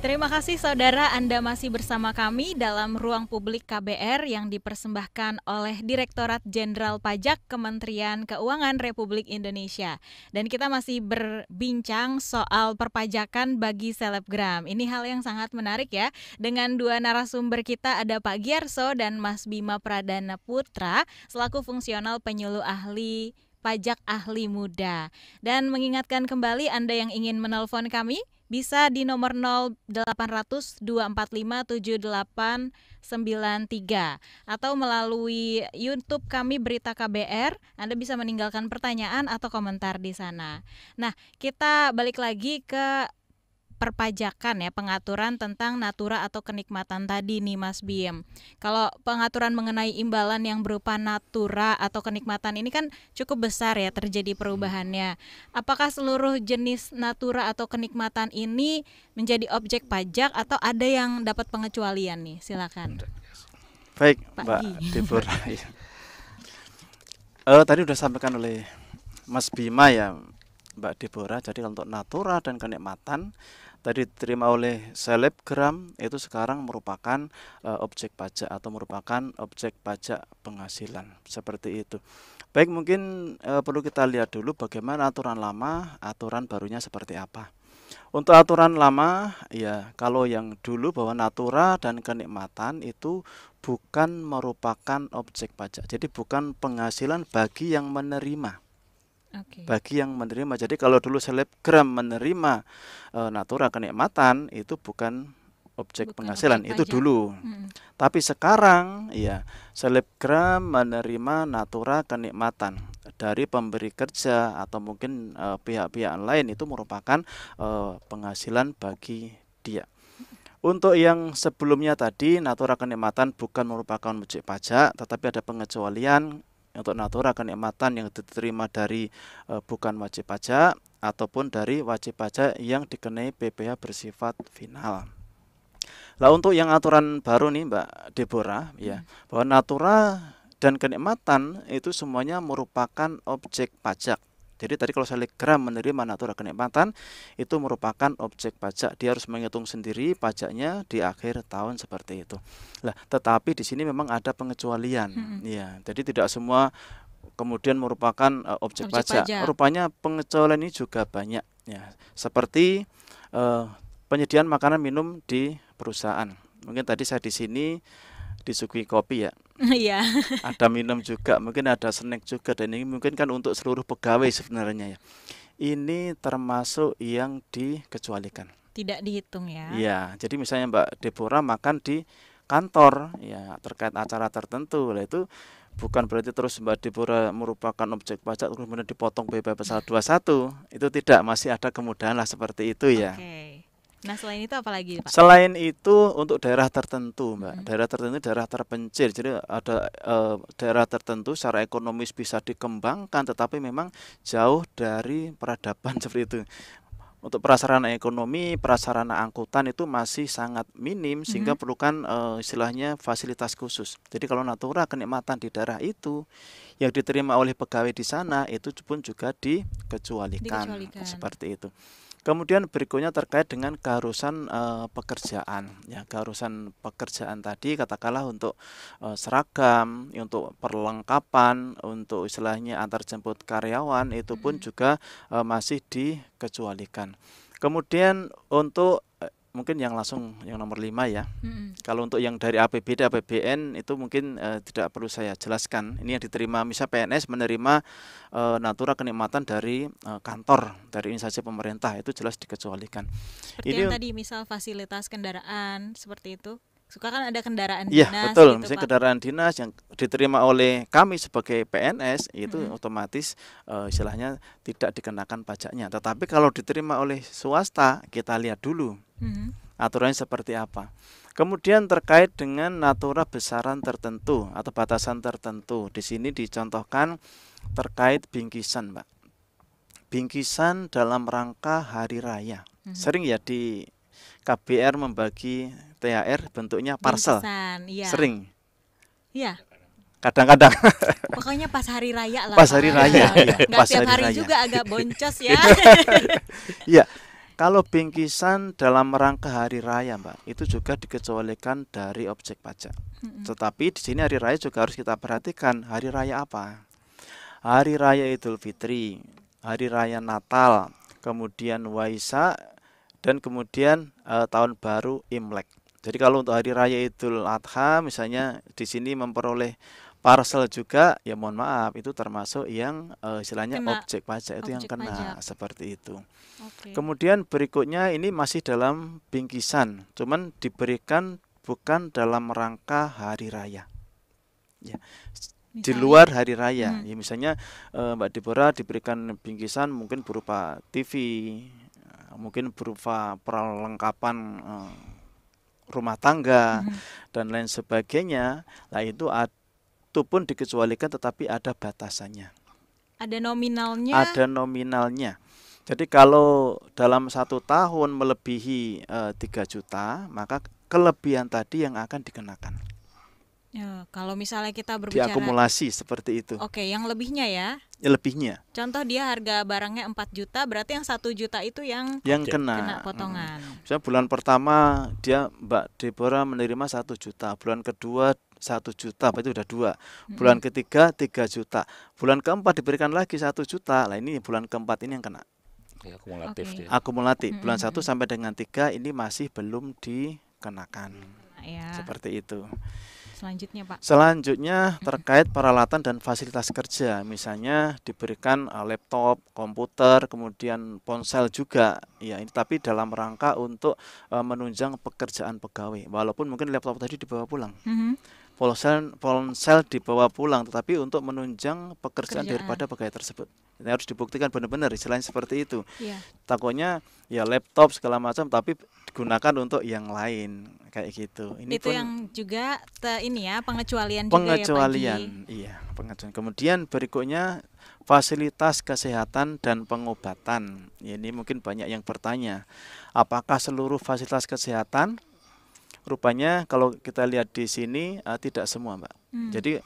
Terima kasih saudara, Anda masih bersama kami dalam Ruang Publik KBR yang dipersembahkan oleh Direktorat Jenderal Pajak Kementerian Keuangan Republik Indonesia. Dan kita masih berbincang soal perpajakan bagi selebgram. Ini hal yang sangat menarik ya. Dengan dua narasumber kita ada Pak Giarso dan Mas Bima Pradana Putra selaku fungsional penyuluh ahli pajak ahli muda. Dan mengingatkan kembali Anda yang ingin menelpon kami bisa di nomor 0800 245 7893 atau melalui YouTube kami Berita KBR. Anda bisa meninggalkan pertanyaan atau komentar di sana. Nah, kita balik lagi ke perpajakan ya, pengaturan tentang natura atau kenikmatan tadi nih Mas Biem. Kalau pengaturan mengenai imbalan yang berupa natura atau kenikmatan ini kan cukup besar ya terjadi perubahannya. Apakah seluruh jenis natura atau kenikmatan ini menjadi objek pajak atau ada yang dapat pengecualian nih? Silakan. Baik, Pak Mbak Gi. Deborah. Tadi sudah sampaikan oleh Mas Bima ya, Mbak Deborah. Jadi untuk natura dan kenikmatan tadi diterima oleh selebgram itu sekarang merupakan objek pajak atau merupakan objek pajak penghasilan seperti itu. Baik, mungkin perlu kita lihat dulu bagaimana aturan lama, aturan barunya seperti apa. Untuk aturan lama ya, kalau yang dulu bahwa natura dan kenikmatan itu bukan merupakan objek pajak. Jadi bukan penghasilan bagi yang menerima. Oke. Bagi yang menerima. Jadi kalau dulu selebgram menerima natura kenikmatan itu bukan objek penghasilan, itu pajak. dulu. Tapi sekarang ya selebgram menerima natura kenikmatan dari pemberi kerja atau mungkin pihak-pihak lain, itu merupakan penghasilan bagi dia. Untuk yang sebelumnya tadi, natura kenikmatan bukan merupakan objek pajak, tetapi ada pengecualian untuk natura kenikmatan yang diterima dari bukan wajib pajak ataupun dari wajib pajak yang dikenai PPh bersifat final. Nah, untuk yang aturan baru nih Mbak Deborah ya, bahwa natura dan kenikmatan itu semuanya merupakan objek pajak. Jadi tadi kalau selebgram menerima natura kenikmatan itu merupakan objek pajak, dia harus menghitung sendiri pajaknya di akhir tahun seperti itu. Lah, tetapi di sini memang ada pengecualian. Ya, jadi tidak semua kemudian merupakan objek pajak. Rupanya pengecualian ini juga banyak ya. Seperti penyediaan makanan minum di perusahaan. Mungkin tadi saya di sini disuguhi kopi ya. Iya. Ada minum juga, mungkin ada snack juga, dan ini mungkin kan untuk seluruh pegawai sebenarnya ya. Ini termasuk yang dikecualikan. Tidak dihitung ya. Iya, jadi misalnya Mbak Deborah makan di kantor ya terkait acara tertentu, lah itu bukan berarti terus Mbak Deborah merupakan objek pajak terus kemudian dipotong PPh pasal 21. Itu tidak, masih ada kemudahan lah seperti itu ya. Oke. Nah, selain itu apa lagi, Pak? Selain itu untuk daerah tertentu, Mbak, daerah tertentu, daerah terpencil. Jadi ada daerah tertentu secara ekonomis bisa dikembangkan, tetapi memang jauh dari peradaban seperti itu. Untuk prasarana ekonomi, prasarana angkutan itu masih sangat minim sehingga perlukan istilahnya fasilitas khusus. Jadi kalau natura kenikmatan di daerah itu yang diterima oleh pegawai di sana itu pun juga dikecualikan. Seperti itu. Kemudian berikutnya terkait dengan keharusan pekerjaan. Ya, keharusan pekerjaan tadi katakanlah untuk seragam, untuk perlengkapan, untuk istilahnya antar jemput karyawan itu pun juga masih dikecualikan. Kemudian untuk mungkin yang langsung yang nomor 5 ya. Kalau untuk yang dari APBD, APBN itu mungkin tidak perlu saya jelaskan. Ini yang diterima misal PNS menerima natura kenikmatan dari kantor, dari instansi pemerintah, itu jelas dikecualikan. Seperti ini yang tadi misal fasilitas kendaraan seperti itu. Suka kan ada kendaraan ya, dinas. Betul, gitu, misalnya Pak. kendaraan dinas yang diterima oleh kami sebagai PNS itu otomatis istilahnya tidak dikenakan pajaknya. Tetapi kalau diterima oleh swasta, kita lihat dulu aturannya seperti apa. Kemudian terkait dengan natura besaran tertentu atau batasan tertentu. Di sini dicontohkan terkait bingkisan, Mbak. Bingkisan dalam rangka hari raya. Sering ya di KBR membagi THR bentuknya parcel. Bingkisan, iya. Sering. Iya. Kadang-kadang. Pokoknya pas hari raya lah. Pas hari raya. Iya, nggak pas tiap hari raya juga agak boncos ya. Iya. Kalau bingkisan dalam rangka hari raya, Mbak, itu juga dikecualikan dari objek pajak. Tetapi di sini hari raya juga harus kita perhatikan hari raya apa. Hari raya Idul Fitri, hari raya Natal, kemudian Waisak, dan kemudian tahun baru Imlek. Jadi kalau untuk hari raya Idul Adha misalnya di sini memperoleh parcel juga, ya mohon maaf itu termasuk yang istilahnya Kena objek pajak itu yang objek kena pajak. seperti itu. Oke. Kemudian berikutnya ini masih dalam bingkisan, cuman diberikan bukan dalam rangka hari raya. Ya, di Misalnya, luar hari raya. Ya misalnya Mbak Deborah diberikan bingkisan mungkin berupa TV, mungkin berupa perlengkapan rumah tangga dan lain sebagainya. Nah itu pun dikecualikan tetapi ada batasannya. ada nominalnya. Ada nominalnya. Jadi kalau dalam 1 tahun melebihi 3 juta, maka kelebihan tadi yang akan dikenakan. Ya, kalau misalnya kita berbicara Diakumulasi seperti itu. Oke, yang lebihnya ya. Lebihnya Contoh dia harga barangnya 4 juta, berarti yang 1 juta itu yang kena potongan. Misalnya bulan pertama dia Mbak Deborah menerima 1 juta, bulan kedua 1 juta, berarti udah 2. Bulan ketiga 3 juta, bulan keempat diberikan lagi 1 juta. Nah ini bulan keempat ini yang kena. Ya, akumulatif dia. Akumulatif. Bulan 1 sampai dengan 3 ini masih belum dikenakan. Ya. Seperti itu. Selanjutnya Pak. Selanjutnya terkait peralatan dan fasilitas kerja, misalnya diberikan laptop, komputer, kemudian ponsel juga, ya ini tapi dalam rangka untuk menunjang pekerjaan pegawai. Walaupun mungkin laptop tadi dibawa pulang, ponsel dibawa pulang, tetapi untuk menunjang pekerjaan daripada pegawai tersebut. Ini harus dibuktikan benar-benar, istilahnya seperti itu. Iya. Takutnya ya laptop segala macam, tapi digunakan untuk yang lain kayak gitu. Ini itu pun yang juga ini ya pengecualian pengecualian, juga ya Pak Ji. Iya, pengecualian. Kemudian berikutnya fasilitas kesehatan dan pengobatan. Ya, ini mungkin banyak yang bertanya, apakah seluruh fasilitas kesehatan? Rupanya kalau kita lihat di sini tidak semua, Mbak. Jadi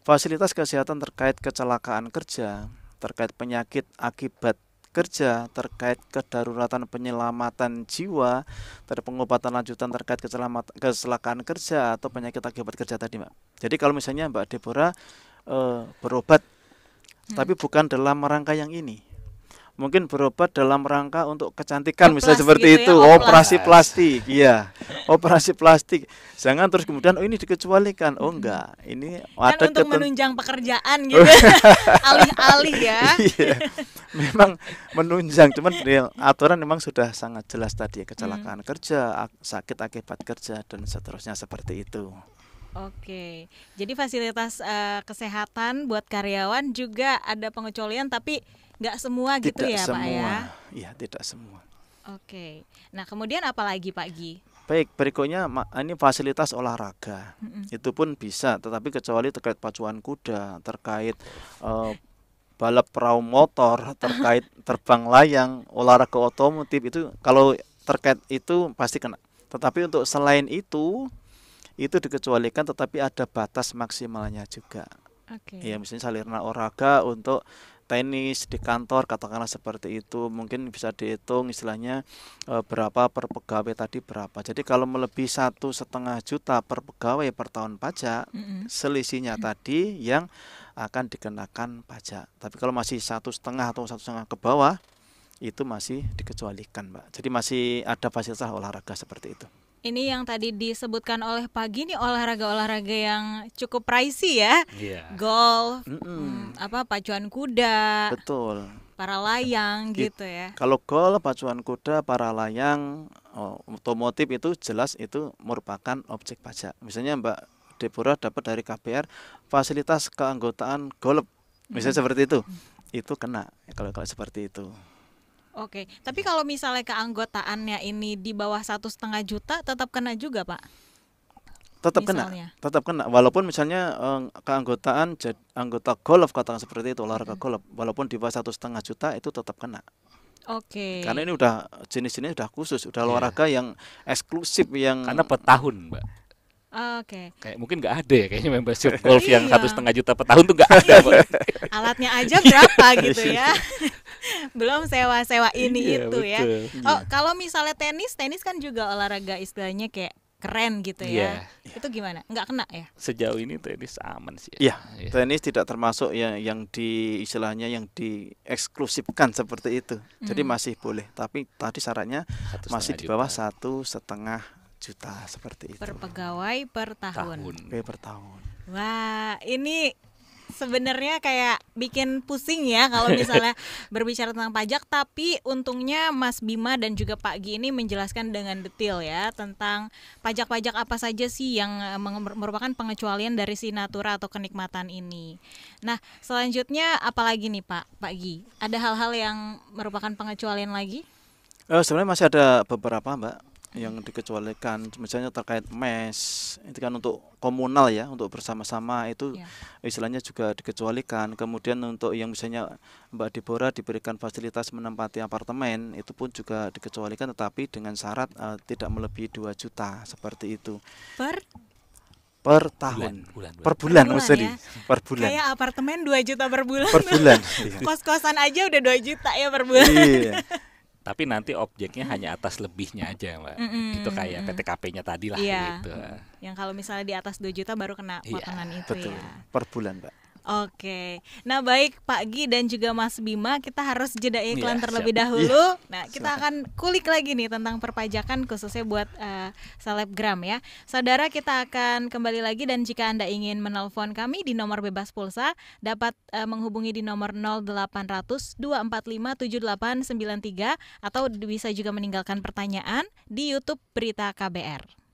fasilitas kesehatan terkait kecelakaan kerja, terkait penyakit akibat kerja, terkait kedaruratan penyelamatan jiwa, terkait pengobatan lanjutan terkait kecelakaan kerja atau penyakit akibat kerja tadi, Mbak. Jadi kalau misalnya Mbak Deborah berobat, tapi bukan dalam rangka yang ini, mungkin berobat dalam rangka untuk kecantikan, misalnya seperti gitu itu, ya, operasi plastik, iya, operasi plastik. Jangan terus kemudian ini dikecualikan, enggak, ini kan ada untuk menunjang pekerjaan gitu, alih-alih ya. Iya, memang menunjang, cuman aturan memang sudah sangat jelas tadi, kecelakaan kerja, sakit akibat kerja dan seterusnya seperti itu. Oke, jadi fasilitas kesehatan buat karyawan juga ada pengecualian, tapi nggak semua gitu tidak ya semua. Pak ya? Iya, tidak semua. Oke, nah kemudian apa lagi Pak Gi? Baik, berikutnya ini fasilitas olahraga. Itu pun bisa, tetapi kecuali terkait pacuan kuda, terkait balap perahu motor, terkait terbang layang, olahraga otomotif, itu kalau terkait itu pasti kena. Tetapi untuk selain itu dikecualikan, tetapi ada batas maksimalnya juga. Ya, misalnya salirna olahraga untuk tenis di kantor, katakanlah seperti itu, mungkin bisa dihitung istilahnya berapa per pegawai tadi berapa. Jadi kalau melebihi 1,5 juta per pegawai per tahun pajak, selisihnya tadi yang akan dikenakan pajak. Tapi kalau masih 1,5 atau 1,5 ke bawah, itu masih dikecualikan, Mbak. Jadi masih ada fasilitas olahraga seperti itu. Ini yang tadi disebutkan oleh Pak Gi, ini olahraga-olahraga yang cukup pricey ya. Golf, pacuan kuda, betul, para layang gitu ya. Kalau golf, pacuan kuda, para layang, otomotif itu jelas itu merupakan objek pajak. Misalnya Mbak Deborah dapat dari KBR fasilitas keanggotaan golf, misalnya seperti itu kena kalau seperti itu. Oke, tapi kalau misalnya keanggotaannya ini di bawah 1,5 juta tetap kena juga Pak? Tetap kena, walaupun misalnya keanggotaan anggota golf, katakan seperti itu, olahraga golf, walaupun di bawah 1,5 juta itu tetap kena. Oke. Karena ini udah jenis-jenisnya udah khusus, udah olahraga yang eksklusif, yang karena per tahun, Mbak. Oke. Kayak mungkin nggak ada ya kayaknya membership golf yang Iya. 1,5 juta per tahun tuh nggak ada, Pak. Alatnya aja berapa gitu ya. Belum sewa-sewa ini Iya, itu ya. betul. Oh, kalau misalnya tenis kan juga olahraga istilahnya kayak keren gitu ya. Iya. Itu gimana? Nggak kena ya? Sejauh ini tenis aman sih. Iya, Iya. tenis tidak termasuk yang di istilahnya yang dieksklusifkan seperti itu. Jadi masih boleh, tapi tadi syaratnya masih 1,5 di bawah juta 1,5 juta seperti itu. Per pegawai per tahun. Oke, per tahun. Wah, ini sebenarnya kayak bikin pusing ya kalau misalnya berbicara tentang pajak, tapi untungnya Mas Bima dan juga Pak Gi ini menjelaskan dengan detail ya tentang pajak-pajak apa saja sih yang merupakan pengecualian dari si natura atau kenikmatan ini. Nah, selanjutnya apalagi nih Pak Gi? Ada hal-hal yang merupakan pengecualian lagi? Sebenarnya masih ada beberapa, Mbak, yang dikecualikan, misalnya terkait mes, itu kan untuk komunal ya, untuk bersama-sama itu Ya. istilahnya juga dikecualikan. Kemudian untuk yang misalnya Mbak Deborah diberikan fasilitas menempati apartemen, itu pun juga dikecualikan, tetapi dengan syarat tidak melebihi 2 juta seperti itu per tahun, bulan. per bulan, Per bulan maksudnya ya. per bulan, Kayak apartemen 2 juta per bulan. per bulan. Iya. Kos-kosan aja udah 2 juta ya per bulan. Iya. Tapi nanti objeknya hanya atas lebihnya aja, Mbak. Itu kayak PTKP-nya tadi lah Iya. gitu. Yang kalau misalnya di atas 2 juta baru kena Iya, potongan itu Betul, ya. per bulan, Mbak. Oke. Nah, baik Pak Gi dan juga Mas Bima, kita harus jeda iklan Iya, terlebih siap. dahulu. Nah, kita akan kulik lagi nih tentang perpajakan khususnya buat selebgram ya. Saudara, kita akan kembali lagi, dan jika Anda ingin menelpon kami di nomor bebas pulsa, dapat menghubungi di nomor 0800 245 7893 atau bisa juga meninggalkan pertanyaan di YouTube Berita KBR.